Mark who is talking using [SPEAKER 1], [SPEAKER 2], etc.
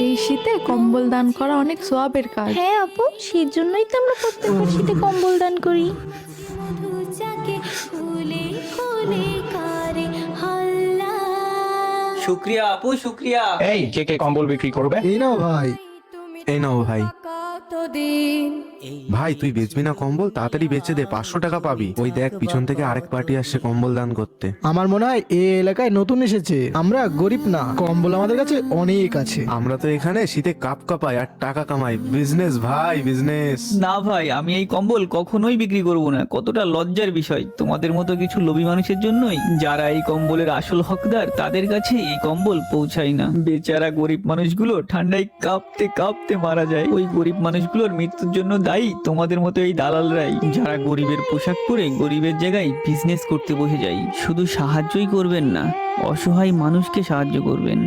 [SPEAKER 1] এই শীতে কম্বল দান করা অনেক সওয়াবের কাজ।
[SPEAKER 2] হ্যাঁ আপু, সেই জন্যই তো আমরা প্রত্যেকবার শীতে কম্বল দান করি।
[SPEAKER 3] শুক্রিয়া আপু, শুক্রিয়া।
[SPEAKER 4] এই কে কে কম্বল বিক্রি করবে?
[SPEAKER 5] এই নাও ভাই।
[SPEAKER 6] এই নাও ভাই। ভাই তুই বেচবি না কম্বল? তাড়াতাড়ি বেচে দে, 500 টাকা পাবি। ওই দেখ পিছন থেকে আরেক পার্টি আসছে কম্বল দান করতে।
[SPEAKER 5] আমার মনে হয় এই এলাকায় নতুন এসেছে। আমরা গরিব না, কম্বল আমাদের কাছে অনেক আছে।
[SPEAKER 6] আমরা তো এখানে শীতে কাপ কাপাই আর টাকা কামাই। বিজনেস ভাই, বিজনেস।
[SPEAKER 3] না ভাই, আমি এই কম্বল কখনোই বিক্রি করব না। কতটা লজ্জার বিষয় তোমাদের মতো কিছু লোভী মানুষের জন্যই। যারা এই কম্বলের আসল হকদার তাদের কাছে এই কম্বল পৌঁছায় না। বেচারা গরিব মানুষগুলো ঠান্ডায় কাঁপতে কাঁপতে মারা যায়। ওই গরিব মানুষগুলোর মৃত্যুর জন্য দায়ী তোমাদের মতো এই দালালরাই, যারা গরিবের পোশাক পরে গরিবের জায়গায় বিজনেস করতে বসে যায়। শুধু সাহায্যই করবেন না, অসহায় মানুষকে সাহায্য করবেন।